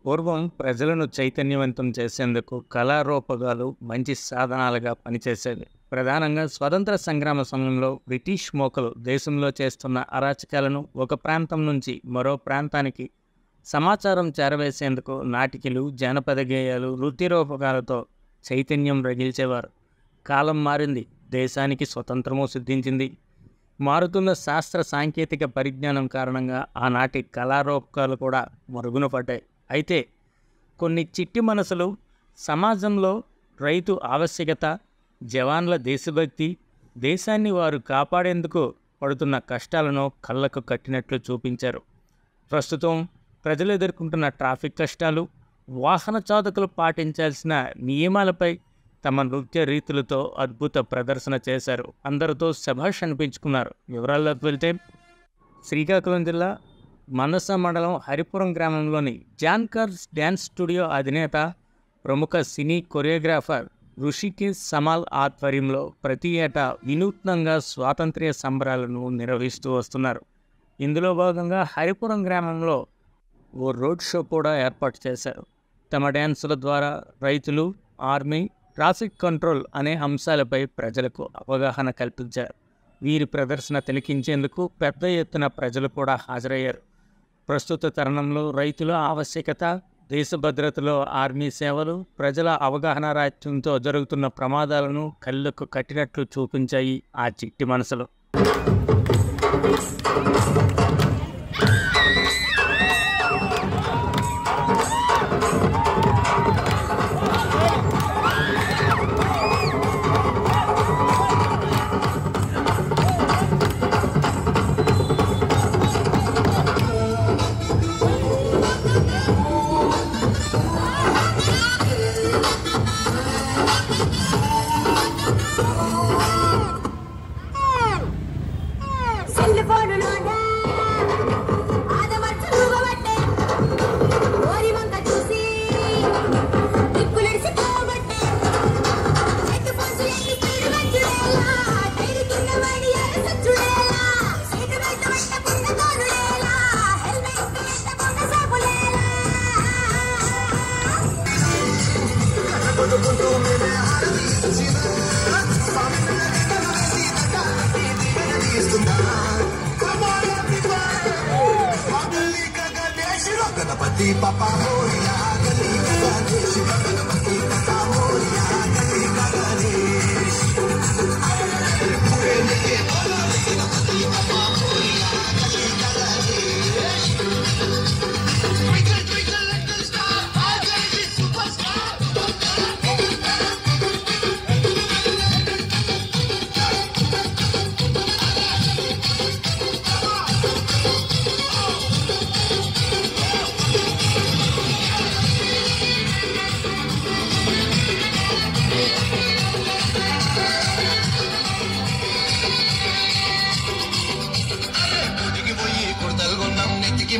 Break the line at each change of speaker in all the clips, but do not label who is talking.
పూర్వం ప్రజలను చైతన్యవంతం చేసేందుకు కళారూపకాలు మంచి సాధనాలుగా పనిచేసేవి. ప్రధానంగా స్వతంత్ర సంగ్రామ సమయంలో బ్రిటిష్ మోకలు దేశంలో చేస్తున్న అరాచకాలను ఒక ప్రాంతం నుంచి మరో ప్రాంతానికి సమాచారం చేరవేసేందుకు నాటికలు, జానపద గేయాలు, నృత్యరూపకాలతో చైతన్యం రగిల్చేవారు. కాలం మారింది, దేశానికి స్వతంత్రము సిద్ధించింది. మారుతున్న శాస్త్ర సాంకేతిక పరిజ్ఞానం కారణంగా ఆనాటి కళారూపకాలు కూడా మరుగున పడ్డాయి. అయితే కొన్ని చిట్టి మనసులు సమాజంలో రైతు ఆవశ్యకత, జవాన్ల దేశభక్తి, దేశాన్ని వారు కాపాడేందుకు పడుతున్న కష్టాలను కళ్ళకు కట్టినట్లు చూపించారు. ప్రస్తుతం ప్రజలు ఎదుర్కొంటున్న ట్రాఫిక్ కష్టాలు, వాహన చాలకులు పాటించాల్సిన నియమాలపై తమ నృత్య రీతులతో అద్భుత ప్రదర్శన చేశారు. అందరితో శభాష్ అనిపించుకున్నారు. వివరాల్లోకి వెళ్తే, శ్రీకాకుళం జిల్లా మనస మండలం హరిపురం గ్రామంలోని జాన్కర్స్ డ్యాన్స్ స్టూడియో అధినేత, ప్రముఖ సినీ కొరియోగ్రాఫర్ రుషికేశ్ సమాల్ ఆధ్వర్యంలో ప్రతి ఏటా వినూత్నంగా స్వాతంత్ర్య సంబరాలను నిర్వహిస్తూ వస్తున్నారు. ఇందులో భాగంగా హరిపురం గ్రామంలో ఓ రోడ్ షో కూడా ఏర్పాటు చేశారు. తమ డ్యాన్సుల ద్వారా రైతులు, ఆర్మీ, ట్రాఫిక్ కంట్రోల్ అనే అంశాలపై ప్రజలకు అవగాహన కల్పించారు. వీరి ప్రదర్శన తిలకించేందుకు పెద్ద ఎత్తున ప్రజలు కూడా హాజరయ్యారు. ప్రస్తుత తరుణంలో రైతుల ఆవశ్యకత, దేశ భద్రతలో ఆర్మీ సేవలు, ప్రజల అవగాహన రాహిత్యంతో జరుగుతున్న ప్రమాదాలను కళ్ళకు కట్టినట్లు చూపించాయి ఆ చిట్టి మనసులు.
गणपति पापा मोरिया गली गणेश, गणपति पापा मोरिया गली गणेश, पूरे लेके बोलो गणपति पापा मोरिया गली Ganesh. Twinkle twinkle little star, our baby superstar.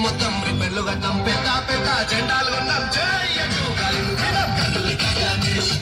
మొత్తం రిబ్బన్లు గట్టం, పెద్ద పెద్ద జెండాలు కొన్నాం, జై అంటూ గాలిలు గణపతి గణేష్.